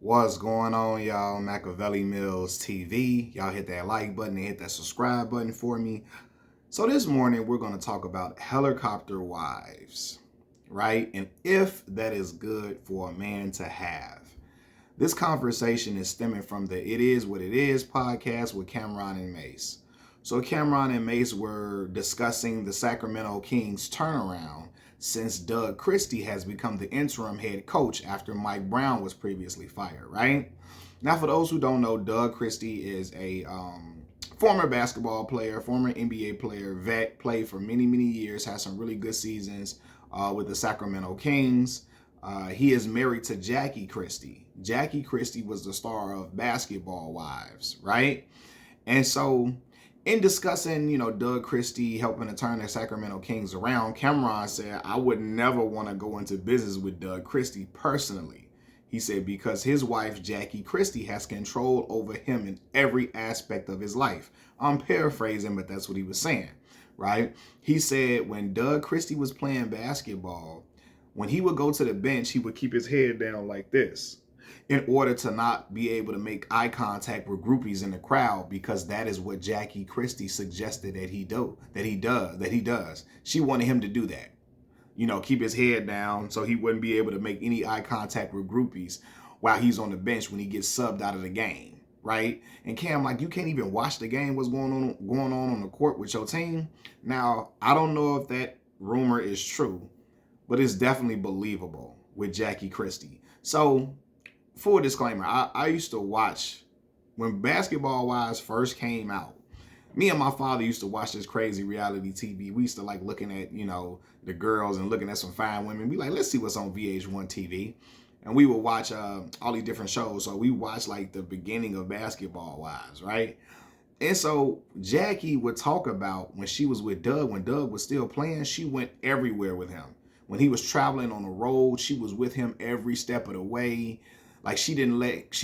What's going on, y'all? Machiavelli Mills TV. Y'all hit that like button and hit that subscribe button for me. So this morning, we're going to talk about helicopter wives, right? And if that is good for a man to have. This conversation is stemming from the It Is What It Is podcast with Cameron and Mace. So Cameron and Mace were discussing the Sacramento Kings turnaround since Doug Christie has become the interim head coach after Mike Brown was previously fired, right? Now, for those who don't know, Doug Christie is a former basketball player, former NBA player, vet, played for many, many years, had some really good seasons with the Sacramento Kings. He is married to Jackie Christie. Jackie Christie was the star of Basketball Wives, right? And so in discussing, Doug Christie helping to turn the Sacramento Kings around, Cameron said, I would never want to go into business with Doug Christie personally. He said, because his wife, Jackie Christie, has control over him in every aspect of his life. I'm paraphrasing, but that's what he was saying, right? He said when Doug Christie was playing basketball, when he would go to the bench, he would keep his head down like this in order to not be able to make eye contact with groupies in the crowd, because that is what Jackie Christie suggested that he does. She wanted him to do that. Keep his head down so he wouldn't be able to make any eye contact with groupies while he's on the bench when he gets subbed out of the game, right? And Cam, like, you can't even watch the game, what's going on the court with your team. Now, I don't know if that rumor is true, but it's definitely believable with Jackie Christie. So, full disclaimer, I used to watch, when Basketball Wives first came out, me and my father used to watch this crazy reality TV. We used to like looking at, the girls and looking at some fine women. We like, let's see what's on VH1 TV. And we would watch all these different shows. So we watched like the beginning of Basketball Wives, right? And so Jackie would talk about when she was with Doug, when Doug was still playing, she went everywhere with him. When he was traveling on the road, she was with him every step of the way. Like she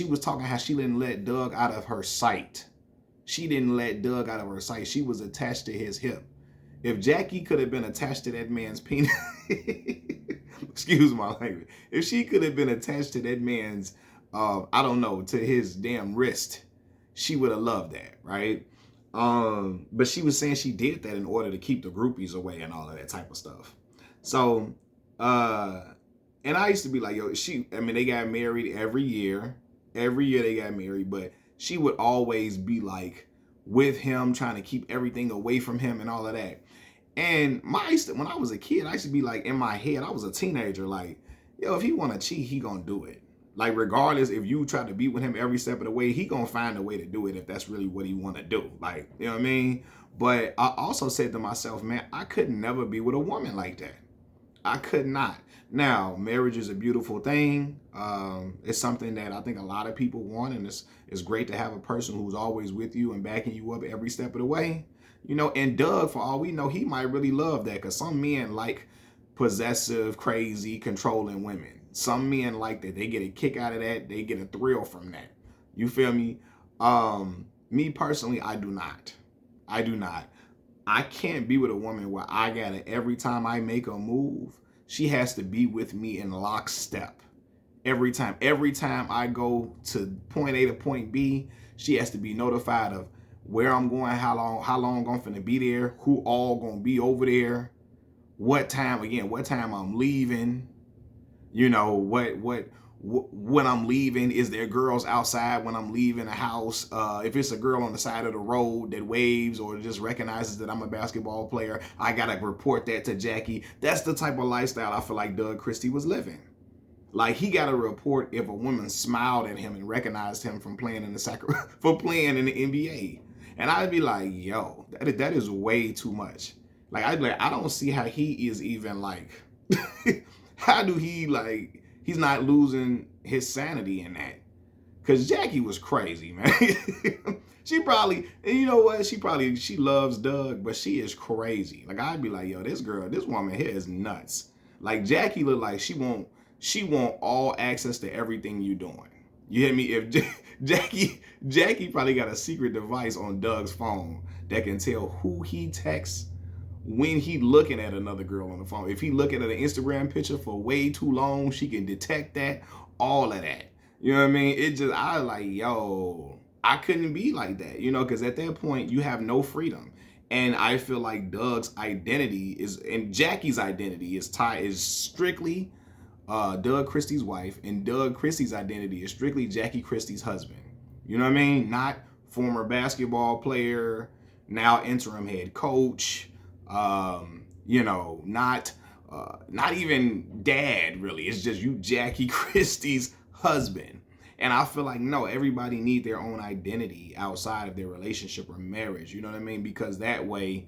was talking how she didn't let Doug out of her sight. She didn't let Doug out of her sight. She was attached to his hip. If Jackie could have been attached to that man's penis, excuse my language, if she could have been attached to that man's, to his damn wrist, she would have loved that, right? But she was saying she did that in order to keep the groupies away and all of that type of stuff. So, and I used to be like, they got married every year. Every year they got married, but she would always be like with him, trying to keep everything away from him and all of that. And when I was a kid, I used to be like, in my head, I was a teenager, like, if he want to cheat, he gonna do it. Like, regardless, if you try to be with him every step of the way, he gonna find a way to do it if that's really what he want to do. Like, you know what I mean? But I also said to myself, man, I could never be with a woman like that. I could not. Now, marriage is a beautiful thing. It's something that I think a lot of people want, and it's great to have a person who's always with you and backing you up every step of the way. And Doug, for all we know, he might really love that, because some men like possessive, crazy, controlling women. Some men like that. They get a kick out of that. They get a thrill from that. You feel me? Me personally, I do not. I can't be with a woman where I gotta, every time I make a move, she has to be with me in lockstep. Every time I go to point A to point B, she has to be notified of where I'm going, how long I'm finna be there, who all gonna be over there, what time I'm leaving, when I'm leaving, is there girls outside when I'm leaving the house? If it's a girl on the side of the road that waves or just recognizes that I'm a basketball player, I gotta report that to Jackie. That's the type of lifestyle I feel like Doug Christie was living. Like, he got to report if a woman smiled at him and recognized him from playing in the NBA. And I'd be like, yo, that is way too much. Like, I'd be like, I don't see how he is even like, how do he like, he's not losing his sanity in that. Because Jackie was crazy, man. She probably, and you know what? She loves Doug, but she is crazy. Like, I'd be like, yo, this woman here is nuts. Like, Jackie look like she want all access to everything you doing. You hear me? If Jackie probably got a secret device on Doug's phone that can tell who he texts when he looking at another girl on the phone. If he looking at an Instagram picture for way too long, she can detect that, all of that. You know what I mean? It just, I was like, yo, I couldn't be like that, you know, because at that point you have no freedom. And I feel like Doug's identity is, and Jackie's identity is strictly Doug Christie's wife, and Doug Christie's identity is strictly Jackie Christie's husband. You know what I mean? Not former basketball player, now interim head coach. You know, not even dad really. It's just you, Jackie Christie's husband. And I feel like no, everybody need their own identity outside of their relationship or marriage. You know what I mean? Because that way,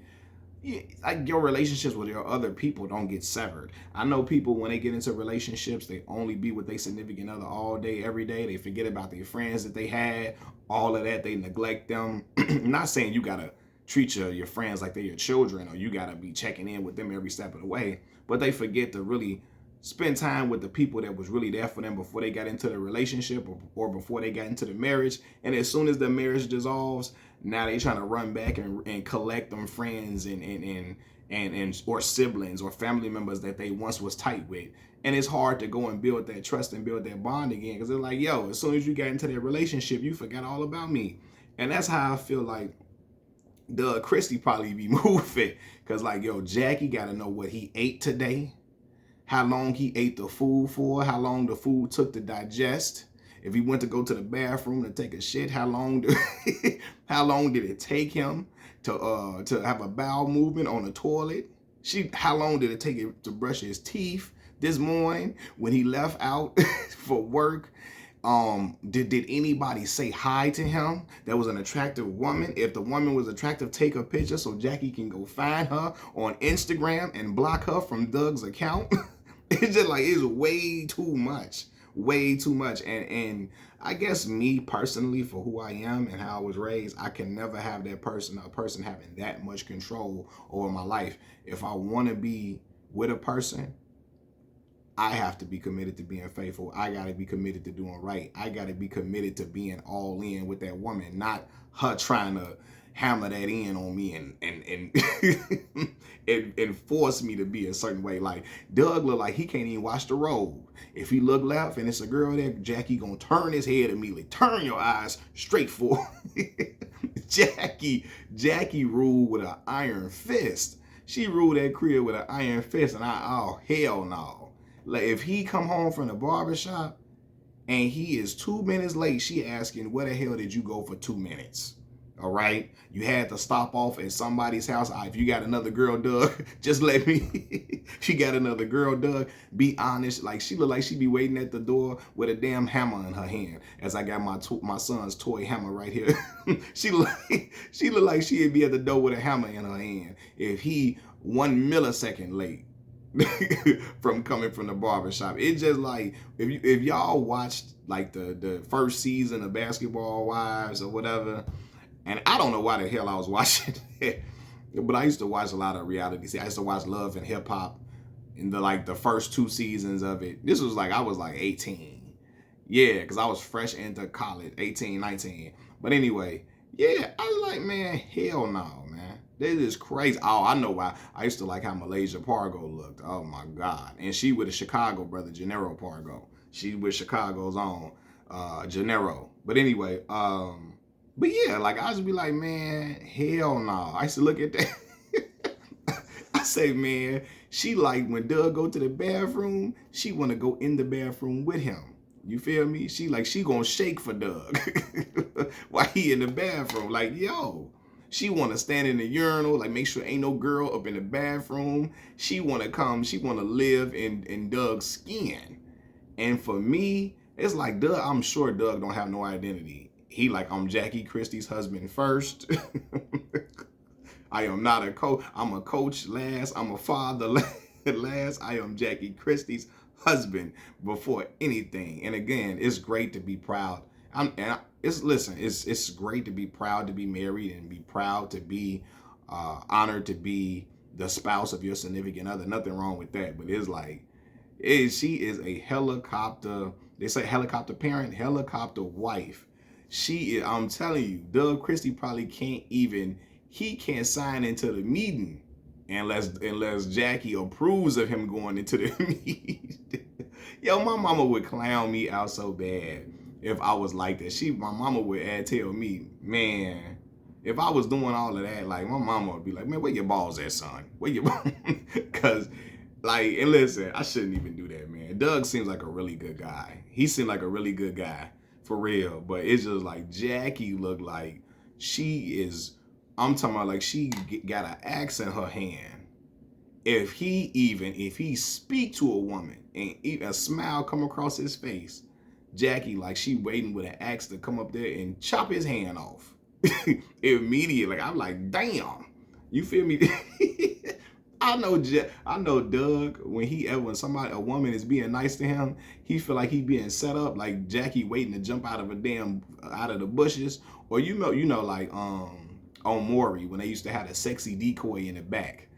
like your relationships with your other people don't get severed. I know people when they get into relationships, they only be with their significant other all day, every day. They forget about their friends that they had, all of that. They neglect them. I'm not saying you gotta treat your friends like they're your children or you gotta be checking in with them every step of the way, but they forget to really spend time with the people that was really there for them before they got into the relationship or before they got into the marriage. And as soon as the marriage dissolves, now they trying to run back and collect them friends and or siblings or family members that they once was tight with. And it's hard to go and build that trust and build that bond again because they're like, yo, as soon as you got into that relationship, you forgot all about me. And that's how I feel like Doug Christie probably be moving. Because like, yo, Jackie got to know what he ate today, how long he ate the food for, how long the food took to digest. If he went to go to the bathroom to take a shit, how long did it take him to have a bowel movement on the toilet? How long did it take him to brush his teeth this morning when he left out for work? Did anybody say hi to him that was an attractive woman? If the woman was attractive, take a picture so Jackie can go find her on Instagram and block her from Doug's account. It's just like, it's way too much. Way too much. And I guess me personally, for who I am and how I was raised, I can never have a person having that much control over my life. If I want to be with a person, I have to be committed to being faithful. I got to be committed to doing right. I got to be committed to being all in with that woman, not her trying to hammer that in on me and force me to be a certain way. Like Doug look like he can't even watch the road. If he look left and it's a girl there, Jackie gonna turn his head immediately. Turn your eyes straight for Jackie ruled with an iron fist. She ruled that crib with an iron fist, and oh hell no. Like if he come home from the barbershop and he is 2 minutes late, she asking, where the hell did you go for 2 minutes? All right. You had to stop off at somebody's house. If you got another girl, Doug, just let me. She got another girl, Doug. Be honest. Like she look like she be waiting at the door with a damn hammer in her hand. As I got my son's toy hammer right here. she look like she'd be at the door with a hammer in her hand if he 1 millisecond late. From coming from the barbershop. It's just like if y'all watched like the first season of Basketball Wives or whatever, and I don't know why the hell I was watching it, but I used to watch a lot of reality. See, I used to watch Love and Hip Hop in the first 2 seasons of it. This was like I was like 18. Yeah, because I was fresh into college, 18, 19. But anyway, yeah, I was like, man, hell no, man. This is crazy. Oh, I know why. I used to like how Malaysia Pargo looked. Oh my God. And she with a Chicago brother, Gennaro Pargo. She with Chicago's own Gennaro. But anyway, but yeah, like I just be like, man, hell no. I used to look at that. I say, man, she like when Doug go to the bathroom, she want to go in the bathroom with him. You feel me? She gonna shake for Doug while he in the bathroom. Like, yo. She want to stand in the urinal, like make sure ain't no girl up in the bathroom. She want to live in Doug's skin. And for me, it's like Doug, I'm sure Doug don't have no identity. He like, I'm Jackie Christie's husband first. I am not a coach. I'm a coach last. I'm a father last. I am Jackie Christie's husband before anything. And again, it's great to be proud. It's great to be proud to be married and be proud to be honored to be the spouse of your significant other. Nothing wrong with that. But it's like, she is a helicopter. They say helicopter parent, helicopter wife. I'm telling you, Doug Christie probably he can't sign into the meeting unless Jackie approves of him going into the meeting. Yo, my mama would clown me out so bad. if I was like that. My mama would tell me, man, if I was doing all of that, like my mama would be like, man, where your balls at, son? Where your balls? Cause like, and listen, I shouldn't even do that, man. Doug seems like a really good guy. He seemed like a really good guy, for real. But it's just like Jackie looked like she is, I'm talking about like she got an axe in her hand. If he speak to a woman and even a smile come across his face, Jackie, like she waiting with an axe to come up there and chop his hand off. Immediately. Like, I'm like, damn. You feel me? I know Doug, when a woman is being nice to him, he feel like he being set up, like Jackie waiting to jump out of the bushes. Or like on Maury when they used to have a sexy decoy in the back.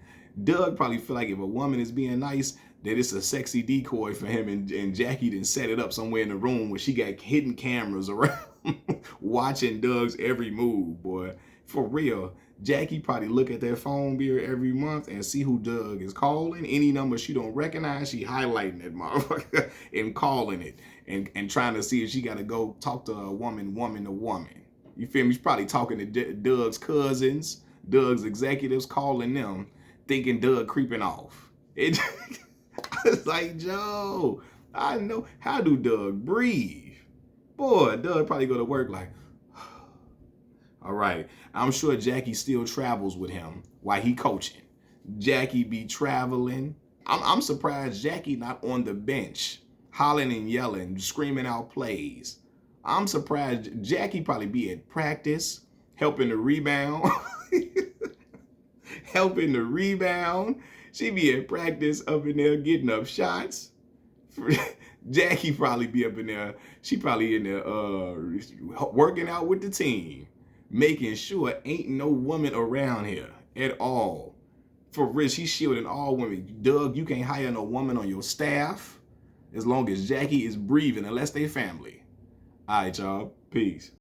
Doug probably feel like if a woman is being nice, that it's a sexy decoy for him, and Jackie didn't set it up somewhere in the room where she got hidden cameras around watching Doug's every move, boy. For real. Jackie probably look at their phone bill every month and see who Doug is calling. Any number she don't recognize, she highlighting that motherfucker and calling it and trying to see if she got to go talk to a woman to woman. You feel me? She's probably talking to Doug's cousins, Doug's executives, calling them, thinking Doug creeping off. It's like, Joe, I know. How do Doug breathe? Boy, Doug probably go to work like, all right. I'm sure Jackie still travels with him while he coaching. Jackie be traveling. I'm surprised Jackie not on the bench, hollering and yelling, screaming out plays. I'm surprised Jackie probably be at practice, helping to rebound. Helping to rebound. She be at practice up in there getting up shots. Jackie probably be up in there. She probably in there working out with the team, making sure ain't no woman around here at all. For real, she's shielding all women. Doug, you can't hire no woman on your staff as long as Jackie is breathing, unless they family. All right, y'all. Peace.